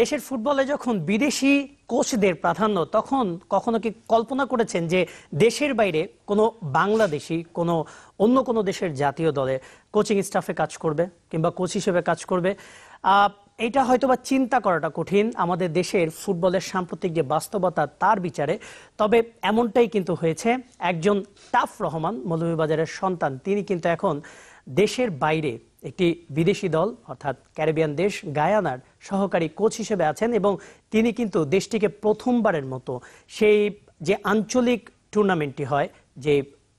দেশের ফুটবলে যখন বিদেশি কোচদের প্রাধান্য তখন কখনো কি কল্পনা করেছেন যে দেশের বাইরে কোনো বাংলাদেশি কোনো অন্য কোনো দেশের জাতীয় দলে কোচিং স্টাফে কাজ করবে কিংবা কোচ হিসেবে কাজ করবে? এটা হয়তোবা চিন্তা করাটা কঠিন আমাদের দেশের ফুটবলের সাম্প্রতিক যে বাস্তবতা তার বিচারে। তবে এমনটাই কিন্তু হয়েছে। একজন টাফ রহমান, মৌলভীবাজারের সন্তান, তিনি কিন্তু এখন দেশের বাইরে একটি বিদেশি দল অর্থাৎ ক্যারিবিয়ান দেশ গায়ানার সহকারী কোচ হিসেবে আছেন এবং তিনি কিন্তু দেশটিকে প্রথমবারের মতো সেই যে আঞ্চলিক টুর্নামেন্টটি হয়, যে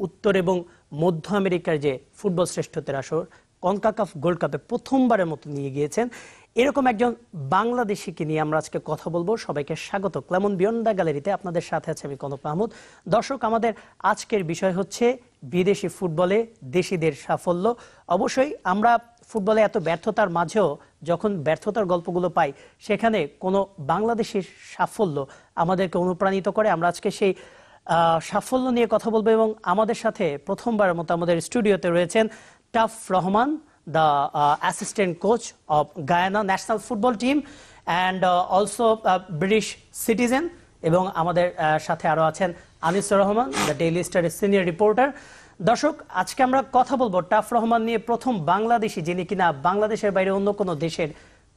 উত্তর এবং মধ্য আমেরিকার যে ফুটবল শ্রেষ্ঠত্বের আসর কনকাকাফ গোল্ড কাপে প্রথমবারের মতো নিয়ে গিয়েছেন। এরকম একজন বাংলাদেশিকে নিয়ে আমরা আজকে কথা বলবো। সবাইকে স্বাগত ক্লেমন বিয়ন্ড দ্য গ্যালারিতে। আপনাদের সাথে আছে আমি কনক মাহমুদ। দর্শক, আমাদের আজকের বিষয় হচ্ছে বিদেশি ফুটবলে দেশিদের সাফল্য। অবশ্যই আমরা ফুটবলে এত ব্যর্থতার মাঝেও যখন ব্যর্থতার গল্পগুলো পাই, সেখানে কোনো বাংলাদেশের সাফল্য আমাদেরকে অনুপ্রাণিত করে। আমরা আজকে সেই সাফল্য নিয়ে কথা বলবো এবং আমাদের সাথে প্রথমবারের মতো আমাদের স্টুডিওতে রয়েছেন tough Rahman, the assistant coach of Guyana national football team and also a British citizen, এবং আমাদের সাথে আরো আছেন Anisur Rahman, the Daily Star senior reporter। দর্শক, আজকে আমরা কথা বলবো টাফ রহমান নিয়ে, প্রথম বাংলাদেশি যিনি কিনা বাংলাদেশের বাইরে অন্য কোনো দেশের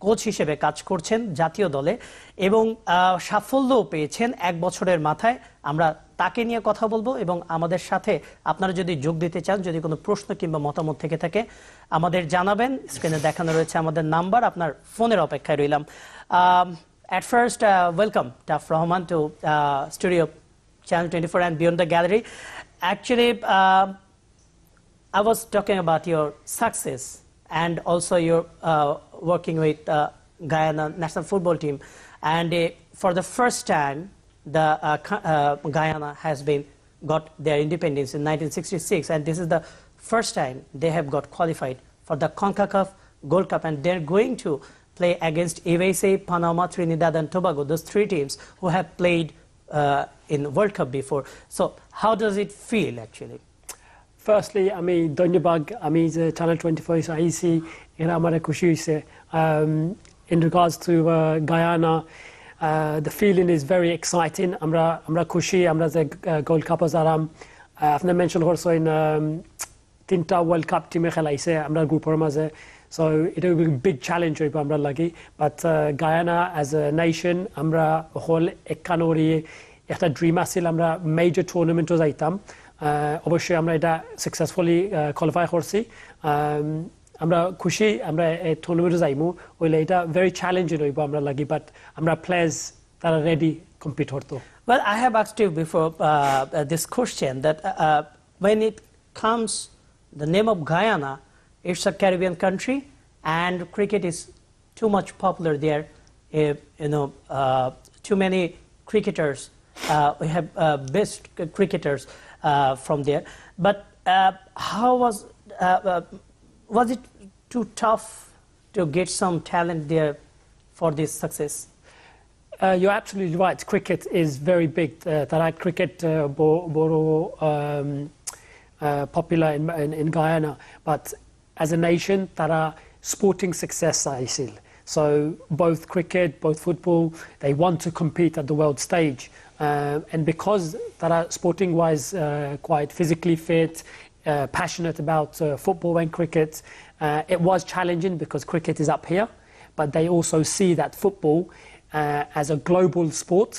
কোচ হিসেবে কাজ করছেন জাতীয় দলে এবং সাফল্যও পেয়েছেন এক বছরের মাথায়। আমরা তাকে নিয়ে কথা বলবো এবং আমাদের সাথে আপনারা যদি যোগ দিতে চান, যদি কোনো প্রশ্ন কিংবা মতামত থেকে থাকে আমাদের জানাবেন। স্ক্রিনে দেখানো রয়েছে আমাদের নাম্বার, আপনার ফোনের অপেক্ষায় রইলাম। At first, welcome Taf Rahman to studio Channel 24 and Beyond the Gallery. Actually, I was talking about your success and also your working with Guyana national football team, and for the first time the Guyana has been got their independence in 1966, and this is the first time they have got qualified for the CONCACAF Gold Cup, and they're going to play against yhese, Panama, Trinidad and Tobago, those three teams who have played in World Cup before. So how does it feel actually? Firstly, আমি ধন্যবাদ। আমি যে channel 24 আইসি, এরা আমার খুশি হয়েছে। In regards to Guyana, the feeling is very exciting. আমরা খুশি, আমরা যে গোল্ড কাপ যারাম আপনি মেনশন করছেন, তিনটা ওয়ার্ল্ড কাপ টিমে খেলাইছে আমরা গ্রুপের মাঝে। So it will be a big challenge হইব আমরা লাগি। But Guyana as a nation, আমরা হল একানোরি একটা ড্রিম আছিল, আমরা মেজর টুর্নামেন্টও যাইতাম। অবশ্যই আমরা এটা সাকসেসফুলি কোয়ালিফাই করছি। আমরা খুশি আমরা এই টুর্নামেন্টে যাইমু, হইলে এটা ভেরি চ্যালেঞ্জিং হইব আমরা লাগি। বাট আমরা প্লেয়ার্স তারা রেডি কম্পিট করতে। Well, I have asked you before this question that when it comes the name of Guyana, it's a Caribbean country and cricket is too much popular there. Too many cricketers. We have best cricketers from there. But how was it too tough to get some talent there for this success? You're absolutely right. Cricket is very big. That cricket popular in Guyana, but as a nation, tara sporting success aisil. So both cricket, both football, they want to compete at the world stage. And because tara sporting-wise quite physically fit, passionate about football and cricket, it was challenging because cricket is up here, but they also see that football as a global sport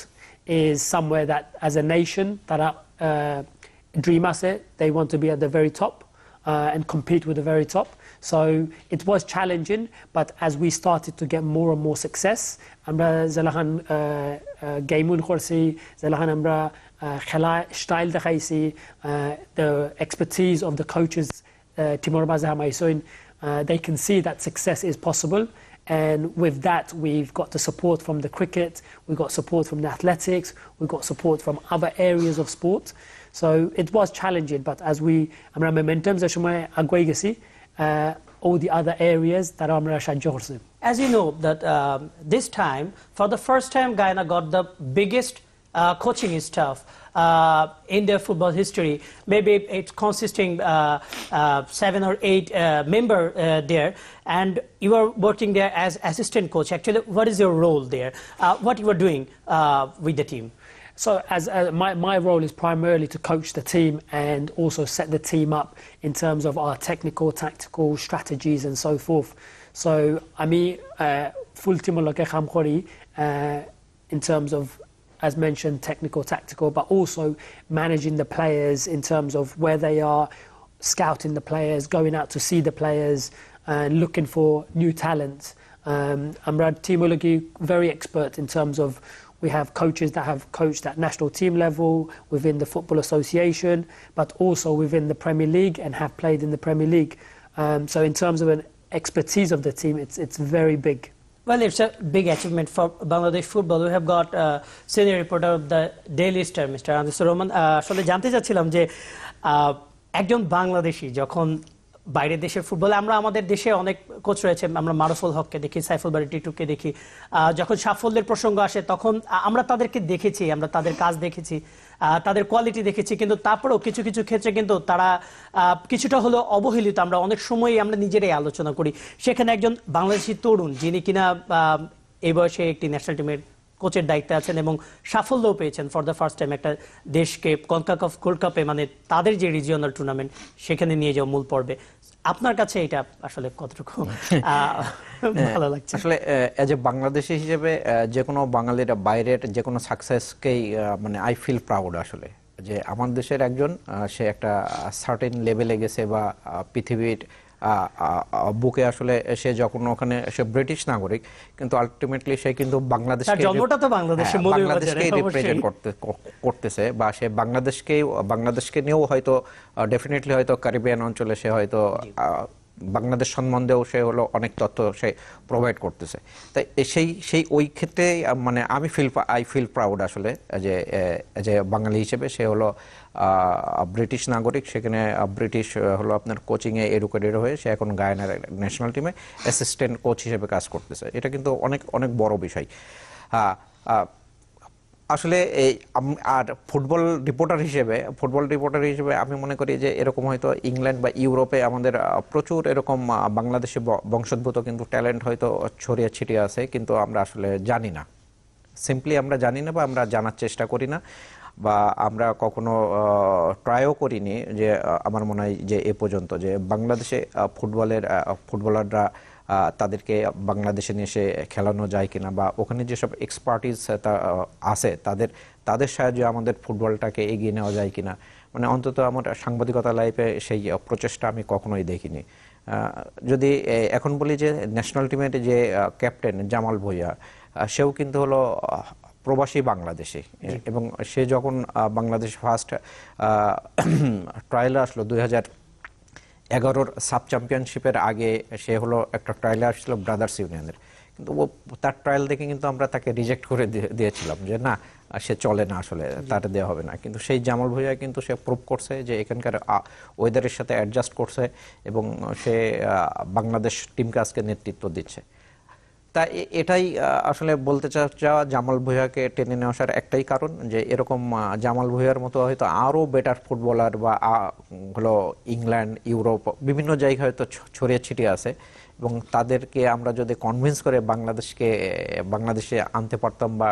is somewhere that as a nation tara dream us it, they want to be at the very top and compete with the very top. So it was challenging, but as we started to get more and more success, আমরা জেলাখান গেমুন করছি, জেলাখান আমরা খেলা style দেখাইছি, the expertise of the coaches Timor Bazahamaison, they can see that success is possible. And with that, we've got the support from the cricket, we've got support from the athletics, we've got support from other areas of sport. So it was challenging, but as we আমরা momentum যে সময় আগুয়ে গেছি, all the other areas that আমরা সাহায্য করছে। As you know that this time, for the first time, Guyana got the biggest coaching staff in their football history. Maybe it's consisting 7 or 8 member there, and you are working there as assistant coach. Actually, what is your role there? What you are doing with the team? So as my role is primarily to coach the team and also set the team up in terms of our technical, tactical strategies and so forth. So আমি full team লগে কাম করি in terms of, as mentioned, technical, tactical, but also managing the players in terms of where they are, scouting the players, going out to see the players and looking for new talent. আমরা team লগে very expert in terms of we have coaches that have coached at national team level within the Football Association, but also within the Premier League and have played in the Premier League. So in terms of an expertise of the team, it's very big. Well, it's a big achievement for Bangladesh football. We have got senior reporter of the Daily Star, Mr. Anusur Rahman. আসলে জানতে চাচ্ছিলাম যে একজন বাংলাদেশী যখন বাইরের দেশের football, আমরা আমাদের দেশে অনেক কোচ রয়েছে, আমরা মারুফুল হককে দেখি, সাইফুল বারী টিটুকে দেখি, যখন সাফল্যের প্রসঙ্গ আসে তখন আমরা তাদেরকে দেখেছি, আমরা তাদের কাজ দেখেছি, তাদের কোয়ালিটি দেখেছি, কিন্তু তারপরেও কিছু কিছু ক্ষেত্রে কিন্তু তারা কিছুটা হলো অবহেলিত। আমরা অনেক সময় আমরা নিজেরাই আলোচনা করি। সেখানে একজন বাংলাদেশি তরুণ যিনি কিনা এই বয়সে একটি ন্যাশনাল টিমের কোচের দায়িত্বে আছেন এবং সাফল্যও পেয়েছেন ফর দ্য ফার্স্ট টাইম একটা দেশকে কনকাকাফ গোল্ড কাপে, মানে তাদের যে রিজিওনাল টুর্নামেন্ট সেখানে নিয়ে যাওয়া মূল পর্বে। আপনার কাছে এটা আসলে কতটুকু ভালো লাগছে? আসলে এজ এ বাংলাদেশি হিসেবে যে কোনো বাঙালির বাইরের যে কোনো সাকসেসকেই মানে আই ফিল প্রাউড আসলে, যে আমার দেশের একজন সে একটা সার্টেন লেভেলে গেছে বা পৃথিবীর বুকে আসলে সে যখন ওখানে, সে ব্রিটিশ নাগরিক কিন্তু আলটিমেটলি সে কিন্তু বাংলাদেশকে রিপ্রেজেন্ট করতেছে বা সে বাংলাদেশকে নিয়েও হয়তো ডেফিনেটলি হয়তো ক্যারিবিয়ান অঞ্চলে সে হয়তো বাংলাদেশ সম্বন্ধেও সে হলো অনেক তথ্য সে প্রোভাইড করতেছে। তাই সেই ওই ক্ষেত্রে মানে আই ফিল প্রাউড আসলে যে বাঙালি হিসেবে। সে হলো ব্রিটিশ নাগরিক, সেখানে ব্রিটিশ হলো আপনার কোচিংয়ে এডুকেটেড হয়ে সে এখন গায়ানার ন্যাশনাল টিমে অ্যাসিস্ট্যান্ট কোচ হিসেবে কাজ করতেছে। এটা কিন্তু অনেক অনেক বড় বিষয়। আসলে আর ফুটবল রিপোর্টার হিসেবে আমি মনে করি যে এরকম হয়তো ইংল্যান্ড বা ইউরোপে আমাদের প্রচুর এরকম বাংলাদেশি বংশোদ্ভূত কিন্তু ট্যালেন্ট হয়তো ছড়িয়ে ছিটিয়ে আছে, কিন্তু আমরা আসলে জানি না, সিম্পলি আমরা জানি না বা আমরা জানার চেষ্টা করি না বা আমরা কখনো ট্রাইও করিনি। যে আমার মনে হয় যে এ পর্যন্ত যে বাংলাদেশে ফুটবলাররা তাদেরকে বাংলাদেশে নিয়ে এসে খেলানো যায় কিনা বা ওখানে যেসব এক্সপার্টিস আছে তাদের সাহায্যে আমাদের ফুটবলটাকে এগিয়ে নেওয়া যায় কিনা, মানে অন্তত আমার সাংবাদিকতা লাইফে সেই প্রচেষ্টা আমি কখনোই দেখিনি। যদি এখন বলি যে ন্যাশনাল টিমের যে ক্যাপ্টেন জামাল ভুঁইয়া, সেও কিন্তু হলো প্রবাসী বাংলাদেশি এবং সে যখন বাংলাদেশ ফার্স্ট ট্রায়ালে আসলো 2011 সাব চ্যাম্পিয়নশিপের আগে, সে হলো একটা ট্রায়ালে আসছিল ব্রাদার্স ইউনিয়নের, কিন্তু তার ট্রায়াল দেখে কিন্তু আমরা তাকে রিজেক্ট করে দিয়েছিলাম যে না, সে চলে না, আসলে তার দেওয়া হবে না। কিন্তু সেই জামাল ভুঁইয়া কিন্তু সে প্রুভ করছে যে এখানকার ওয়েদারের সাথে অ্যাডজাস্ট করছে এবং সে বাংলাদেশ টিমকে আজকে নেতৃত্ব দিচ্ছে। তা এটাই আসলে বলতে চাওয়া, জামাল ভুঁইয়াকে টেনে নেওয়া আসার একটাই কারণ যে এরকম জামাল ভুঁইয়ার মতো হয়তো আরও বেটার ফুটবলার বা হলো ইংল্যান্ড, ইউরোপ বিভিন্ন জায়গায় হয়তো ছড়িয়ে ছিটিয়ে আছে এবং তাদেরকে আমরা যদি কনভিন্স করে বাংলাদেশে আনতে পারতাম বা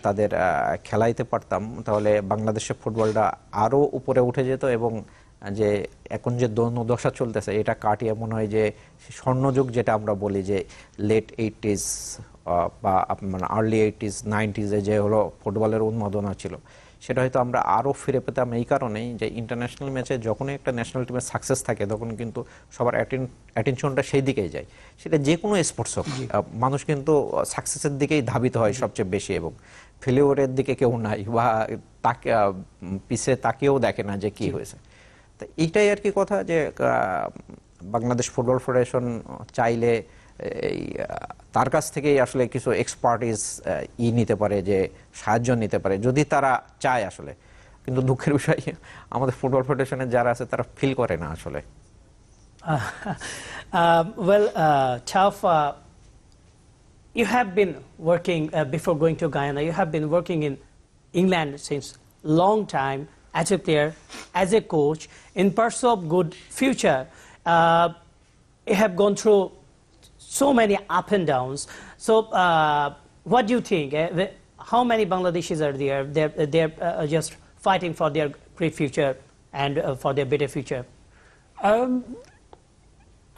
তাদের খেলাইতে পারতাম, তাহলে বাংলাদেশের ফুটবলটা আরও উপরে উঠে যেত এবং যে এখন যে দশা চলতেছে এটা কাটিয়ে মনে হয় যে স্বর্ণযুগ যেটা আমরা বলি যে লেট 80s বা মানে আর্লি 80s 90s যে হলো ফুটবলের উন্মাদনা ছিল, সেটা হয়তো আমরা আরও ফিরে পেতাম। এই কারণেই যে ইন্টারন্যাশনাল ম্যাচে যখনই একটা ন্যাশনাল টিমের সাকসেস থাকে তখন কিন্তু সবার অ্যাটেনশনটা সেই দিকেই যায়, সেটা যে কোনো স্পোর্টস হোক, মানুষ কিন্তু সাকসেসের দিকেই ধাবিত হয় সবচেয়ে বেশি এবং ফেলিওরের দিকে কেউ নাই বা তাকে পিছে তাকেও দেখে না যে কি হয়েছে। এইটাই আর কি কথা, যে বাংলাদেশ ফুটবল ফেডারেশন চাইলে তার কাছ থেকেই আসলে কিছু এক্সপার্টিস নিতে পারে, যে সাহায্য নিতে পারে যদি তারা চায় আসলে। কিন্তু দুঃখের বিষয় আমাদের ফুটবল ফেডারেশনের যারা আছে তারা ফিল করে না আসলে। Well, Chauf, you have been working before going to Guyana. You have been working in England since long time as a player, as a coach, in pursuit of good future. You have gone through so many up and downs. So what do you think? How many Bangladeshis are there? They're just fighting for their great future and for their better future.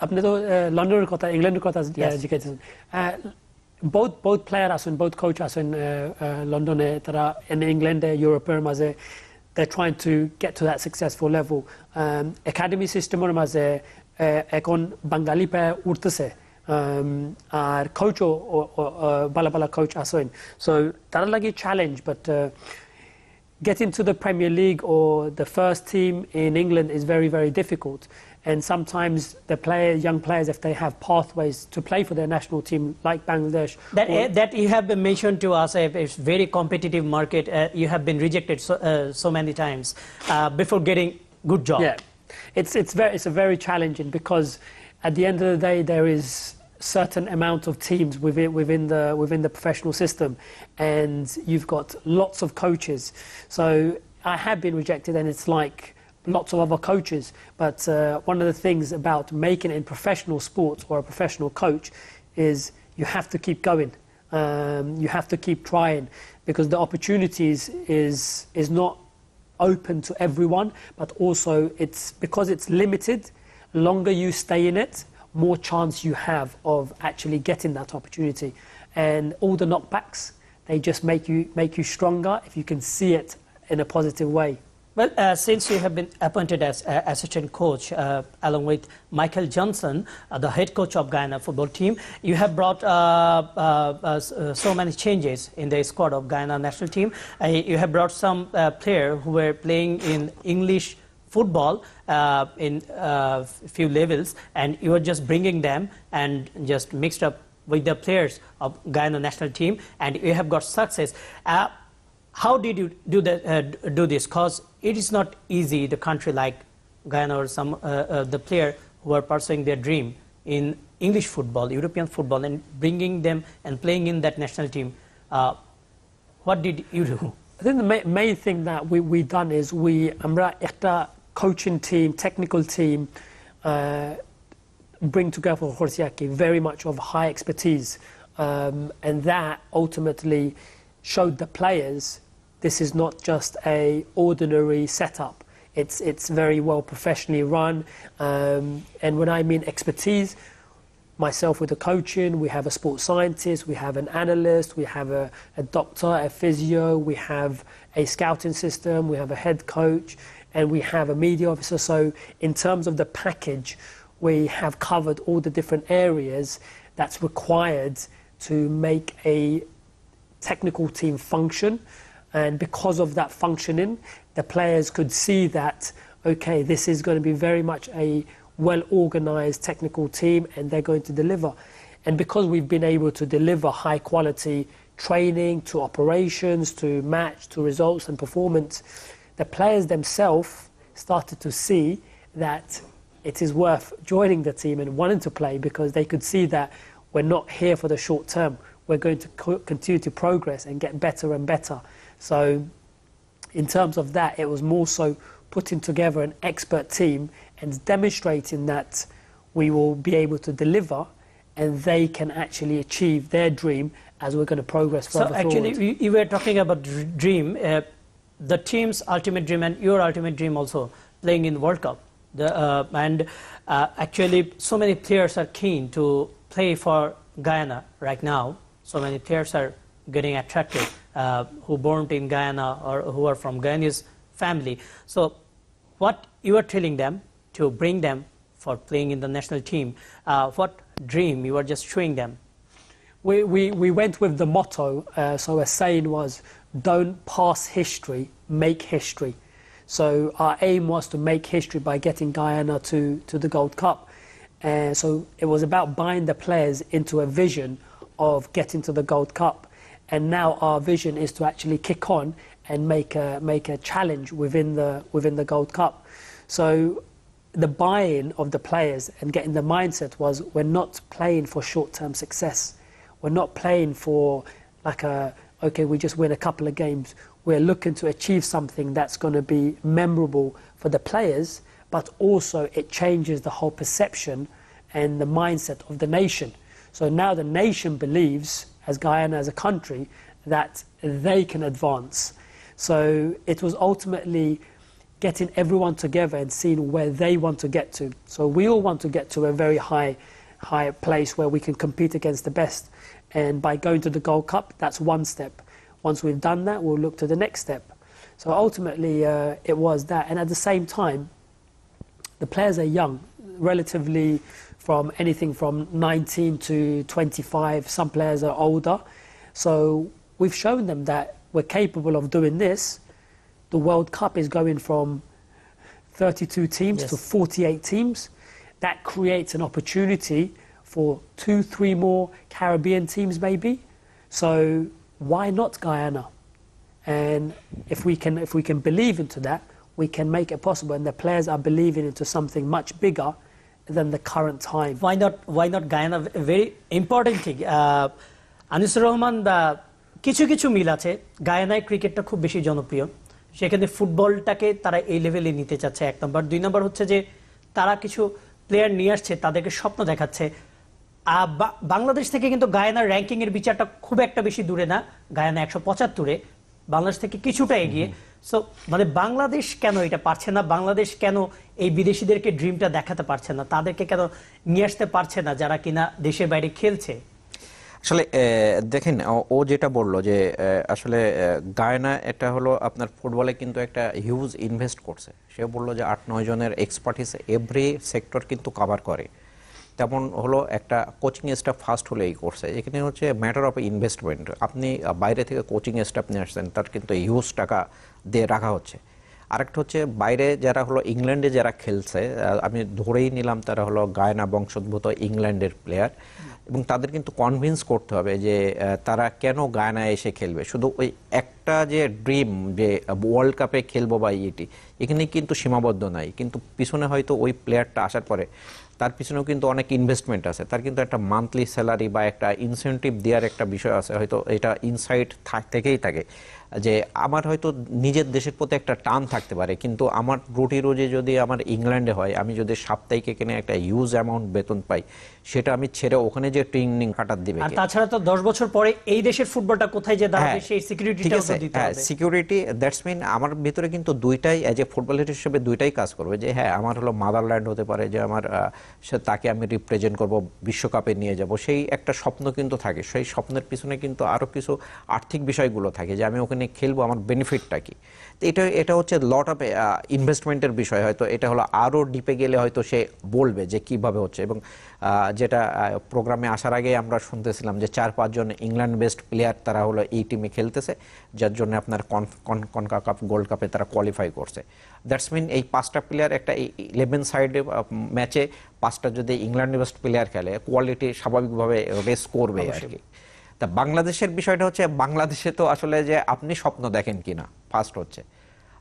আপনি তো লন্ডনের কথা ইংল্যান্ডের কথা জিজ্ঞাসা both player আছেন both coach আছেন লন্ডনে তারা in ইংল্যান্ডে ইউরোপের মাঝে they're trying to get to that successful level academy সিস্টেমের মাঝে এখন বাঙালি প্রায় উঠতেছে আর কোচও ভালো ভালো কোচ আছেন so তারা লাগে challenge but getting to the Premier League or the first team in England is very, very difficult. And sometimes the young players, if they have pathways to play for their national team, like Bangladesh. That you have been mentioned to us, it's very competitive market. You have been rejected so many times before getting good job. Yeah, it's a very challenging because at the end of the day, there is certain amount of teams within the professional system, and you've got lots of coaches. So I have been rejected, and it's like lots of other coaches. But one of the things about making it in professional sports or a professional coach is you have to keep going. You have to keep trying because the opportunities is not open to everyone, but also it's because it's limited. Longer you stay in it, more chance you have of actually getting that opportunity. And all the knockbacks, they just make you stronger if you can see it in a positive way. Well, since you have been appointed as assistant coach along with Michael Johnson, the head coach of Guyana football team, you have brought so many changes in the squad of Guyana national team. You have brought some players who were playing in English football in few levels, and you are just bringing them and just mixed up with the players of Guyana national team, and you have got success. How did you do this? Because it is not easy, the country like Guyana or some the player who are pursuing their dream in English football, European football, and bringing them and playing in that national team. What did you do? I think the main thing that we done is আমরা একটা coaching team, technical team, bring together for Horsiaki very much of high expertise, and that ultimately showed the players this is not just a ordinary setup. It's very well professionally run, and when I mean expertise, myself with the coaching, we have a sports scientist, we have an analyst, we have a doctor, a physio, we have a scouting system, we have a head coach, and we have a media officer. So in terms of the package, we have covered all the different areas that's required to make a technical team function. And because of that functioning, the players could see that, okay, this is going to be very much a well-organized technical team and they're going to deliver. And because we've been able to deliver high-quality training to operations, to match, to results and performance, the players themselves started to see that it is worth joining the team and wanting to play because they could see that we're not here for the short term. We're going to continue to progress and get better and better. So in terms of that, it was more so putting together an expert team and demonstrating that we will be able to deliver and they can actually achieve their dream as we're going to progress further forward. So actually, you were talking about dream, the team's ultimate dream and your ultimate dream also, playing in the World Cup. Actually, so many players are keen to play for Guyana right now. So many players are getting attracted who born in Guyana or who are from Guyanese family. So what you are telling them to bring them for playing in the national team, what dream you are just showing them? We went with the motto, so a saying was, don't pass history, make history. So our aim was to make history by getting Guyana to the Gold Cup. So it was about buying the players into a vision of getting to the Gold Cup. And now our vision is to actually kick on and make a challenge within the Gold Cup. So the buy-in of the players and getting the mindset was we're not playing for short-term success. We're not playing for like okay, we just win a couple of games. we're looking to achieve something that's going to be memorable for the players, but also it changes the whole perception and the mindset of the nation. So now the nation believes, as Guyana as a country, that they can advance. So it was ultimately getting everyone together and seeing where they want to get to. So we all want to get to a very high place where we can compete against the best. And by going to the Gold Cup, that's one step. Once we've done that, we'll look to the next step. So ultimately, it was that. And at the same time, the players are young, relatively from anything from 19 to 25. Some players are older. So we've shown them that we're capable of doing this. The World Cup is going from 32 teams to 48 teams. That creates an opportunity for 2-3 more Caribbean teams maybe. So why not Guyana? And if we can believe into that, we can make it possible. And the players are believing into something much bigger than the current time. Why not Guyana? A very important thing. Anisur Rahman, কিছু কিছু মিল আছে। গায়ানায় ক্রিকেটটা খুব বেশি জনপ্রিয়, সেখানে ফুটবলটাকে তারা এই লেভেলে নিতে চাচ্ছে, 1 নম্বর। 2 নম্বর হচ্ছে যে তারা কিছু প্লেয়ার নিয়ে আসছে, তাদেরকে স্বপ্ন দেখাচ্ছে। বাংলাদেশ থেকে কিন্তু গায়ানার র্যাঙ্কিং এর বিচারটা খুব একটা বেশি দূরে না। গায়ানা 175-এ, বাংলাদেশ থেকে কিছুটা এগিয়ে। সো মানে বাংলাদেশ কেন এটা পারছে না? বাংলাদেশ কেন এই বিদেশিদেরকে ড্রিমটা দেখাতে পারছে না? তাদেরকে কেন নিয়ে আসতে পারছে না যারা কিনা দেশের বাইরে খেলছে? আসলে দেখেন, ও যেটা বললো যে আসলে গায়না এটা হলো আপনার ফুটবলে কিন্তু একটা হিউজ ইনভেস্ট করছে। সে বললো যে 8-9 জনের এক্সপার্টিস এভরি সেক্টর কিন্তু কভার করে। তেমন হলো একটা কোচিং স্টাফ ফার্স্ট হলে এই করছে। এখানে হচ্ছে ম্যাটার অফ ইনভেস্টমেন্ট। আপনি বাইরে থেকে কোচিং স্টাফ নিয়ে আসছেন, তার কিন্তু হিউজ টাকা দিয়ে রাখা হচ্ছে। আরেকটা হচ্ছে বাইরে যারা হলো ইংল্যান্ডে যারা খেলছে, আমি ধরেই নিলাম তারা হলো গায়না বংশোদ্ভূত ইংল্যান্ডের প্লেয়ার, এবং তাদের কিন্তু কনভিন্স করতে হবে যে তারা কেন গায়নায় এসে খেলবে। শুধু ওই একটা যে ড্রিম যে ওয়ার্ল্ড কাপে খেলবো বা এখানে কিন্তু সীমাবদ্ধ নাই, কিন্তু পিছনে হয়তো ওই প্লেয়ারটা আসার পরে তার পিছনেও কিন্তু অনেক ইনভেস্টমেন্ট আছে। তার কিন্তু একটা মান্থলি স্যালারি বা একটা ইনসেন্টিভ দেওয়ার একটা বিষয় আছে, হয়তো এটা ইনসাইড থেকেই থাকে যে আমার হয়তো নিজের দেশের প্রতি একটা টান থাকতে পারে, কিন্তু আমার রুটি রোজি যদি আমার ইংল্যান্ডে হয়, আমি যদি সাপ্তাহিক এখানে একটা হিউজ অ্যামাউন্ট বেতন পাই, সেটা আমি ছেড়ে ওখানে যে ট্রেনিং কাটার দিবে। আর তাছাড়া তো 10 বছর পরে এই দেশের ফুটবলটা কোথায় যে দাঁড়াবে সেই সিকিউরিটিটাও তো দিতে হবে। সিকিউরিটি, দ্যাটস মিন আমার ভিতরে কিন্তু দুইটাই অ্যাজ এ ফুটবলার হিসেবে দুইটাই কাজ করবে, যে হ্যাঁ আমার হলো মাদারল্যান্ড হতে পারে, যে আমার তাকে আমি রিপ্রেজেন্ট করব, বিশ্বকাপে নিয়ে যাব, সেই একটা স্বপ্ন কিন্তু থাকে। সেই স্বপ্নের পিছনে কিন্তু আরও কিছু আর্থিক বিষয়গুলো থাকে, যে আমি ওখানে খেলবো, আমার বেনিফিটটা কি। তো এটা হচ্ছে লট অফ ইনভেস্টমেন্টের বিষয়। হয়তো এটা হলো আরও ডিপে গেলে হয়তো সে বলবে যে কিভাবে হচ্ছে। এবং যেটা প্রোগ্রামে আসার আগে আমরা শুনতেছিলাম যে 4-5 জন ইংল্যান্ড বেস্ট প্লেয়ার তারা হলো এই টিমে খেলতেছে, যার জন্য আপনার কনকাকাপ গোল্ড কাপে তারা কোয়ালিফাই করছে। দ্যাটস মিন এই 5টা প্লেয়ার একটা 11 সাইডে ম্যাচে 5টা যদি ইংল্যান্ড বেস্ট প্লেয়ার খেলে, কোয়ালিটি স্বাভাবিকভাবে রেস করবে আর কি। তা বাংলাদেশের বিষয়টা হচ্ছে, বাংলাদেশে তো আসলে যে আপনি স্বপ্ন দেখেন কিনা, ফার্স্ট হচ্ছে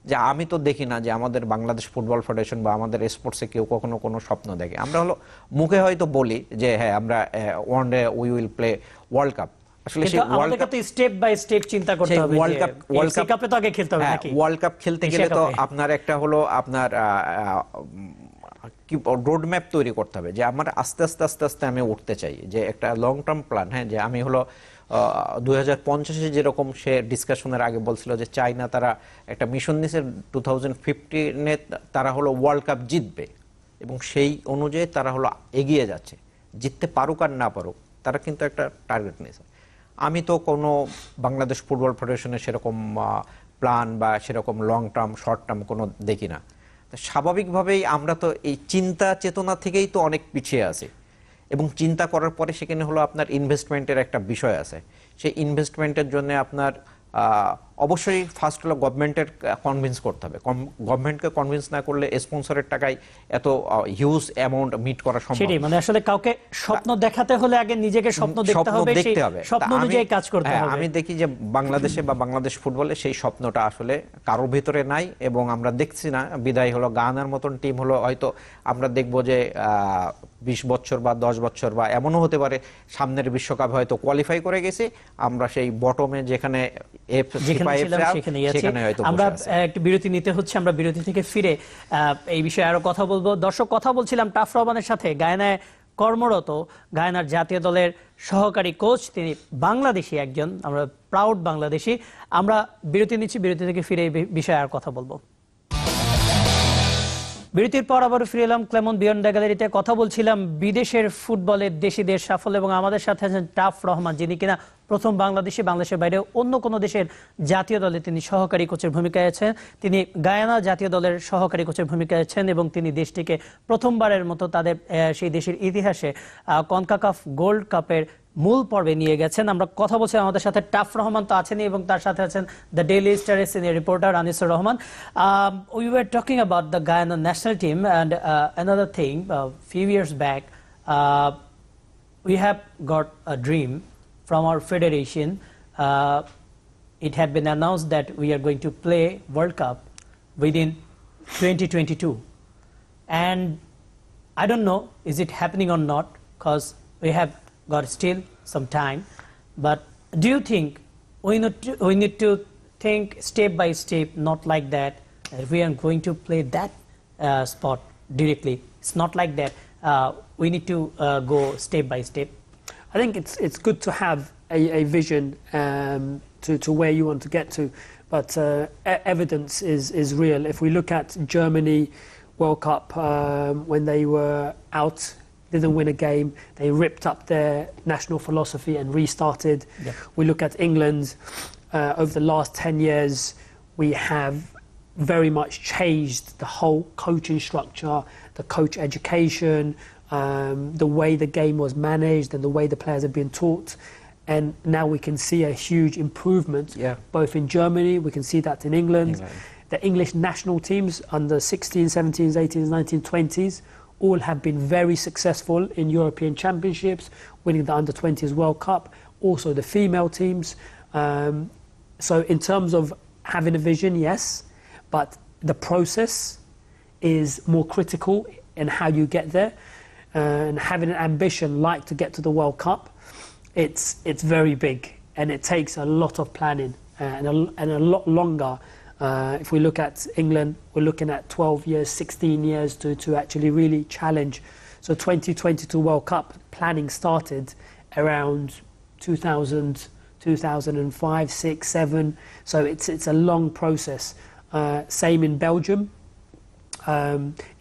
যে আমি তো দেখি না যে আমাদের বাংলাদেশ ফুটবল ফেডারেশন বা আমাদের স্পোর্টসে কেউ কখনো কোনো স্বপ্ন দেখে। আমরা হলো মুখে হয়তো বলি যে হ্যাঁ আমরা one day we will play World Cup. আসলে সেই World Cup step by step চিন্তা করতে হবে। ওয়ার্ল্ড কাপে তো আগে খেলতে হবে নাকি? ওয়ার্ল্ড কাপ খেলতে গেলে তো আপনার একটা হলো আপনার কি রোড ম্যাপ তৈরি করতে হবে, যে আমার আস্তে আস্তে আস্তে আস্তে আমি উঠতে চাই, যে একটা লং টার্ম প্ল্যান। হ্যাঁ, যে আমি হলো 2050-এ যেরকম সে ডিসকাশনের আগে বলছিল যে চায়না তারা একটা মিশন নিয়েছে 2015-এ তারা হলো ওয়ার্ল্ড কাপ জিতবে, এবং সেই অনুযায়ী তারা হলো এগিয়ে যাচ্ছে। জিততে পারুক আর না পারুক, তারা কিন্তু একটা টার্গেট নিয়েছে। আমি তো কোনো বাংলাদেশ ফুটবল ফেডারেশনের সেরকম প্ল্যান বা সেরকম লং টার্ম শর্ট টার্ম কোনো দেখি না। স্বাভাবিকভাবেই আমরা তো এই চিন্তা চেতনা থেকেই তো অনেক পিছিয়ে আছি, এবং চিন্তা করার পরে সেখানে হলো আপনার ইনভেস্টমেন্টের একটা বিষয় আছে। সেই ইনভেস্টমেন্টের জন্য আপনার অবশ্যই ফার্স্ট হলো গভর্নমেন্টের কনভিন্স করতে হবে। গভর্নমেন্টকে কনভিন্স না করলে স্পন্সরের টাকায় এত হিউজ অ্যামাউন্ট মিট করা সম্ভব না। মানে আসলে কাউকে স্বপ্ন দেখাতে হলে আগে নিজেকে স্বপ্ন দেখতে হবে, সেই স্বপ্ন অনুযায়ী কাজ করতে হবে। আমি দেখি যে বাংলাদেশে বা বাংলাদেশ ফুটবলে সেই স্বপ্নটা আসলে কারোর ভিতরে নাই, এবং আমরা দেখছি না। বিদায় হলো গায়ানার মতন টিম হলো হয়তো আমরা দেখবো যে 20 বছর বা 10 বছর বা এমনও হতে পারে সামনের বিশ্বকাপে হয়তো কোয়ালিফাই করে গেছে, আমরা সেই বটমে যেখানে যেখানে ছিলাম সেখানেই আছি। আমরা একটু বিরতি নিতে হচ্ছে, আমরা বিরতি থেকে ফিরে এই বিষয়ে আরো কথা বলবো। দর্শক, কথা বলছিলাম টাফ রহমানের সাথে, গায়ানায় কর্মরত, গায়ানার জাতীয় দলের সহকারী কোচ, তিনি বাংলাদেশি একজন, আমরা প্রাউড বাংলাদেশি। আমরা বিরতি নিচ্ছি, বিরতি থেকে ফিরে এই বিষয়ে আর কথা বলবো। বিরতির পর আবারও ফিরে এলাম ক্লেমন বিয়ন্ড দ্য গ্যালারিতে। কথা বলছিলাম বিদেশের ফুটবলের দেশিদের সাফল্য, এবং আমাদের সাথে আছেন টাফ রহমান, যিনি কিনা প্রথম বাংলাদেশের বাইরে অন্য কোনো দেশের জাতীয় দলে তিনি সহকারী কোচের ভূমিকায় আছেন। তিনি গায়ানা জাতীয় দলের সহকারী কোচের ভূমিকায় আছেন এবং তিনি দেশটিকে প্রথমবারের মতো তাদের সেই দেশের ইতিহাসে কনকাকাফ গোল্ড কাপের মূল পর্বে নিয়ে গেছেন। আমরা কথা বলছি, আমাদের সাথে টাফ রহমান তো আছেনই এবং তার সাথে আছেন দ্য ডেইলি স্টারের senior reporter Anisur Rahman. We were talking about the Guyana national team and another thing, few years back we have got a dream from our federation. It had been announced that we are going to play World Cup within 2022, and I don't know is it happening or not, because we have got still some time. But do you think we need to think step by step, not like that we are going to play that spot directly? It's not like that. We need to go step by step. I think it's good to have a vision to where you want to get to, but evidence is real. If we look at Germany World Cup, when they were out, didn't win a game, they ripped up their national philosophy and restarted. Yep. We look at England, over the last 10 years, we have very much changed the whole coaching structure, the coach education, the way the game was managed and the way the players have been taught. And now we can see a huge improvement, both in Germany, we can see that in England. The English national teams under 16s, 17s, 18s, 19s, 20s, all have been very successful in European championships, winning the under-20s World Cup, also the female teams. So in terms of having a vision, yes, but the process is more critical in how you get there. And having an ambition like to get to the World Cup, it's very big, and it takes a lot of planning and a lot longer. If we look at England, we're looking at 12 years, 16 years to actually really challenge. So 2022 World Cup planning started around 2000, 2005, 6, 7. So it's a long process. Same in Belgium,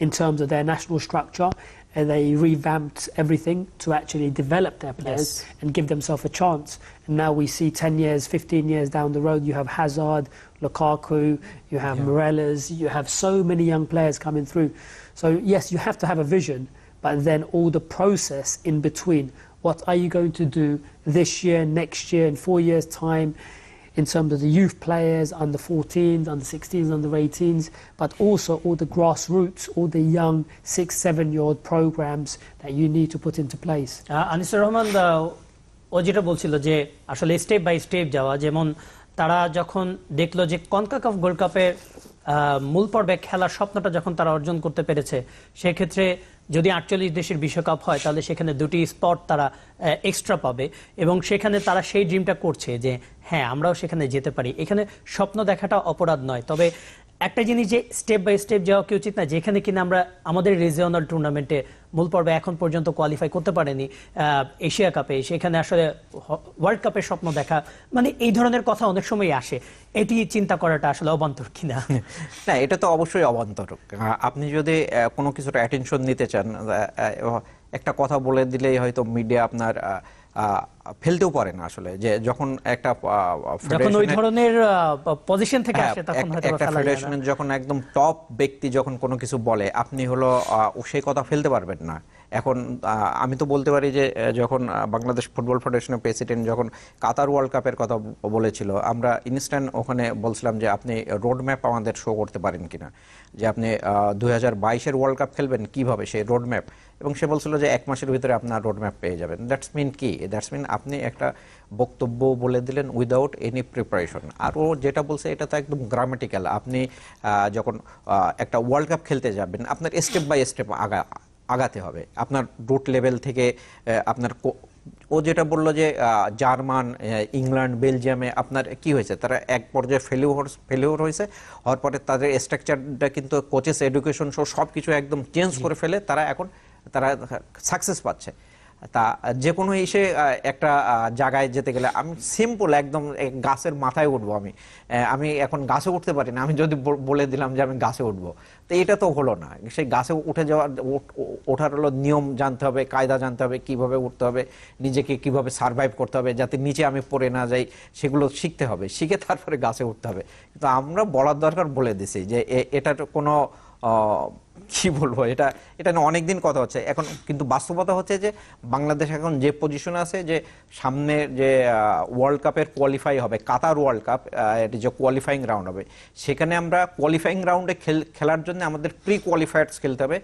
in terms of their national structure, and they revamped everything to actually develop their players and give themselves a chance. And now we see 10 years, 15 years down the road, you have Hazard, Lukaku, you have Morelos, you have so many young players coming through. So yes, you have to have a vision, but then all the process in between. What are you going to do this year, next year, in 4 years' time, in terms of the youth players, under 14s, under 16s, under 18s, but also all the grassroots, all the young 6, 7-year-old programs that you need to put into place. Anisur Rahman, ও যেটা বলছিল যে আসলে step by step যাওয়া, যেমন তারা যখন দেখলো যে কনকাকাফ গোল্ড কাপে মূল পর্বে খেলার স্বপ্নটা যখন তারা অর্জন করতে পেরেছে, সেক্ষেত্রে যদি 48 দেশের বিশ্বকাপ হয় তাহলে সেখানে 2টি স্পট তারা এক্সট্রা পাবে, এবং সেখানে তারা সেই ড্রিমটা করছে যে হ্যাঁ আমরাও সেখানে যেতে পারি। এখানে স্বপ্ন দেখাটা অপরাধ নয়, তবে একটা জিনিস যে স্টেপ বাই স্টেপ যাওয়া কি উচিত না, যেখানে কিনা আমরা আমাদের রিজিওনাল টুর্নামেন্টে মূল পর্বে এখন পর্যন্ত কোয়ালিফাই করতে পারেনি এশিয়া কাপে, সেখানে আসলে ওয়ার্ল্ড কাপের স্বপ্ন দেখা, মানে এই ধরনের কথা অনেক সময় আসে। এটি চিন্তা করাটা আসলে অবান্তর কিনা? না, এটা তো অবশ্যই অবান্তর। আপনি যদি কোনো কিছুর অ্যাটেনশন নিতে চান, একটা কথা বলে দিলেই হয়তো মিডিয়া আপনার ফেলতেও পারে না আসলে, যে যখন একটা যখন ওই ধরনের পজিশন থেকে আসে তখন হয়তো একটা ফেডারেশনের যখন একদম টপ ব্যক্তি যখন কোনো কিছু বলে, আপনি হলো সেই কথা ফেলতে পারবেন না। এখন আমি তো বলতে পারি যে যখন বাংলাদেশ ফুটবল ফেডারেশনের প্রেসিডেন্ট যখন কাতার ওয়ার্ল্ড কাপের কথা বলেছিল, আমরা ইনস্ট্যান্ট ওখানে বলছিলাম যে আপনি রোড ম্যাপ আমাদের শো করতে পারেন কিনা, যে আপনি 2022-এর ওয়ার্ল্ড কাপ খেলবেন কিভাবে, সেই রোড ম্যাপ। এবং সে বলছিল যে 1 মাসের ভিতরে আপনার রোড ম্যাপ পেয়ে যাবেন। দ্যাটস মিন কি? দ্যাটস মিন আপনি একটা বক্তব্য বলে দিলেন উইদাউট এনি প্রিপারেশন। আর ও যেটা বলছে এটা তো একদম গ্রামেটিক্যাল। আপনি যখন একটা ওয়ার্ল্ড কাপ খেলতে যাবেন, আপনার স্টেপ বাই স্টেপ আগাতে হবে। আপনার রুট লেভেল থেকে আপনার ও যেটা বললো যে জার্মান, ইংল্যান্ড, বেলজিয়ামে আপনার কি হয়েছে, তারা এক পর্যায়ে ফেলিওর হয়েছে, হওয়ার পরে তাদের স্ট্রাকচারটা কিন্তু কোচেস এডুকেশন সব কিছু একদম চেঞ্জ করে ফেলে তারা এখন তারা সাকসেস পাচ্ছে। তা যে কোনো এসে একটা জায়গায় যেতে গেলে আমি সিম্পল একদম গাছের মাথায় উঠবো, আমি এখন গাছে উঠতে পারি না, আমি যদি বলে দিলাম যে আমি গাছে উঠবো, তো এটা তো হলো না। সেই গাছে উঠে ওঠার হলো নিয়ম জানতে হবে, কায়দা জানতে হবে, কিভাবে উঠতে হবে, নিজেকে কিভাবে সার্ভাইভ করতে হবে যাতে নিচে আমি পড়ে না যাই, সেগুলো শিখতে হবে, শিখে তারপরে গাছে উঠতে হবে। কিন্তু আমরা বলার দরকার বলে দিছি যে এটার কোনো কি বলবো, এটা নিয়ে অনেকদিন কথা হচ্ছে এখন, কিন্তু বাস্তবতা হচ্ছে যে বাংলাদেশ এখন যে পজিশনে আছে, যে সামনে যে ওয়ার্ল্ড কাপের কোয়ালিফাই হবে, কাতার ওয়ার্ল্ড কাপ, এটি যে কোয়ালিফাইং রাউন্ড হবে, সেখানে আমরা কোয়ালিফাইং রাউন্ডে খেলার জন্য আমাদের প্রি কোয়ালিফায়ার্স খেলতে হবে,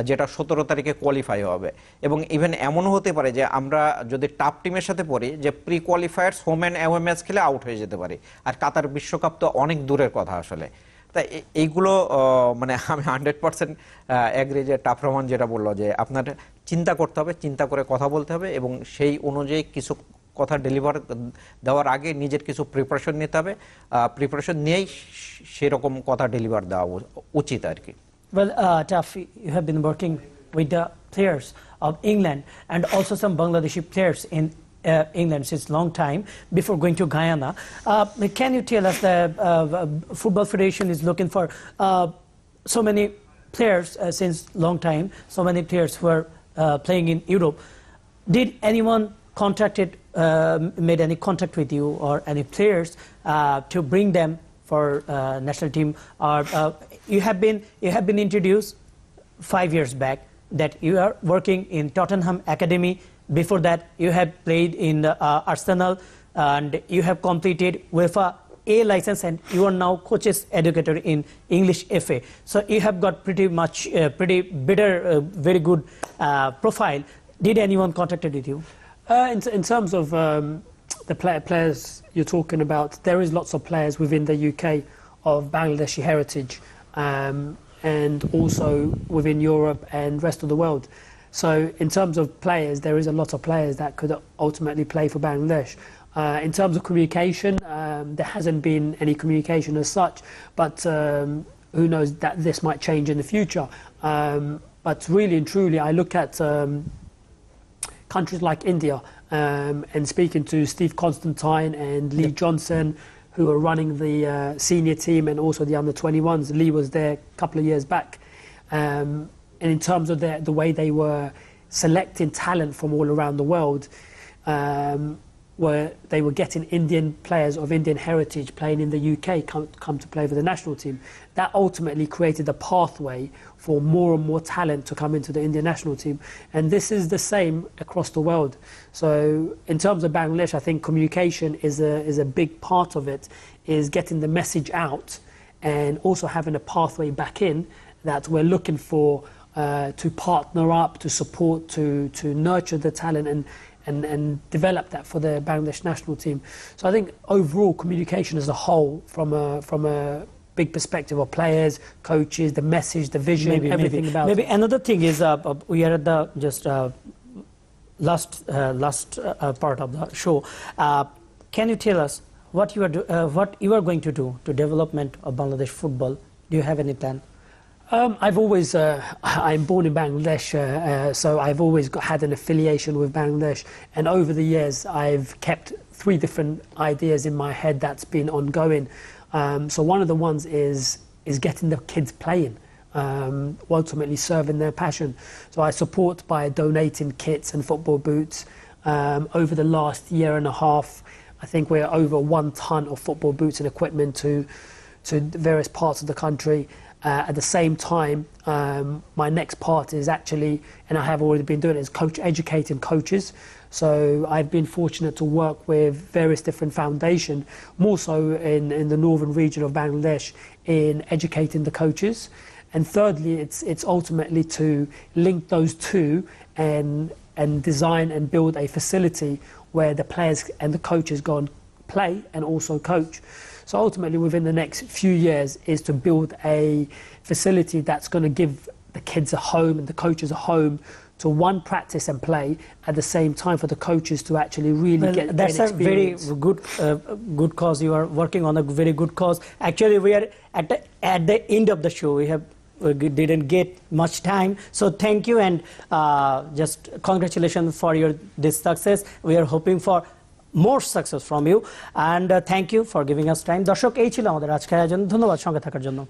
যেটা 17 তারিখে কোয়ালিফাই হবে। এবং ইভেন এমনও হতে পারে যে আমরা যদি টাফ টিমের সাথে পড়ি, যে pre qualifiers home and away match খেলে আউট হয়ে যেতে পারি। আর কাতার বিশ্বকাপ তো অনেক দূরের কথা আসলে। তা এইগুলো মানে আমি 100% এগ্রি যে টাফ রহমান যেটা বললো, যে আপনার চিন্তা করতে হবে, চিন্তা করে কথা বলতে হবে, এবং সেই অনুযায়ী কিছু কথা ডেলিভার দেওয়ার আগে নিজের কিছু প্রিপারেশন নিতে হবে, প্রিপারেশন নিয়েই সেরকম কথা ডেলিভার দেওয়া উচিত আর কি। Well, Taf, you have been working with the players of England and also some Bangladeshi players in England since long time before going to Guyana. Can you tell us the Football Federation is looking for so many players since long time, so many players who are playing in Europe. Did anyone made any contact with you or any players to bring them for national team? Or you have been introduced 5 years back that you are working in Tottenham Academy. Before that, you have played in Arsenal, and you have completed UEFA A license, and you are now coaches educator in English FA. So you have got pretty better, very good profile. Did anyone contacted with you? In terms of the players you're talking about, there is lots of players within the UK of Bangladeshi heritage, and also within Europe and rest of the world. So in terms of players, there is a lot of players that could ultimately play for Bangladesh. In terms of communication, there hasn't been any communication as such, but who knows that this might change in the future. But really and truly, I look at countries like India, and speaking to Steve Constantine and Lee Johnson, who are running the senior team and also the under-21s. Lee was there a couple of years back. And in terms of the way they were selecting talent from all around the world, where they were getting Indian players of Indian heritage playing in the UK come to play for the national team. That ultimately created a pathway for more and more talent to come into the Indian national team. And this is the same across the world. So in terms of Bangladesh, I think communication is a big part of it, is getting the message out and also having a pathway back in that we're looking for, to partner up, to support, to nurture the talent and develop that for the Bangladesh national team. So I think overall communication as a whole, from a big perspective of players, coaches, the message, the vision, everything about maybe it. Another thing is we are at the just last part of the show. Can you tell us what you are going to do to development of Bangladesh football? Do you have any plan? I'm born in Bangladesh, so I've always had an affiliation with Bangladesh. And over the years, I've kept 3 different ideas in my head that's been ongoing. So one of the ones is getting the kids playing, ultimately serving their passion. So I support by donating kits and football boots. Over the last year and a half, I think we're over 1 ton of football boots and equipment to various parts of the country. At the same time, my next part is actually, and I have already been doing it, is educating coaches. So I've been fortunate to work with various different foundations, more so in the northern region of Bangladesh, in educating the coaches. And thirdly, it's ultimately to link those two and design and build a facility where the players and the coaches go and play and also coach. So ultimately, within the next few years, is to build a facility that's going to give the kids a home and the coaches a home to one practice and play at the same time for the coaches to actually really Well, get that's gain a very experience. good cause. You are working on a very good cause. Actually, we are at the end of the show. We didn't get much time, so thank you and just congratulations for your this success. We are hoping for more success from you and thank you for giving us time. দর্শক এই ছিল আমাদের আজকের আয়োজন। ধন্যবাদ সঙ্গে থাকার জন্য।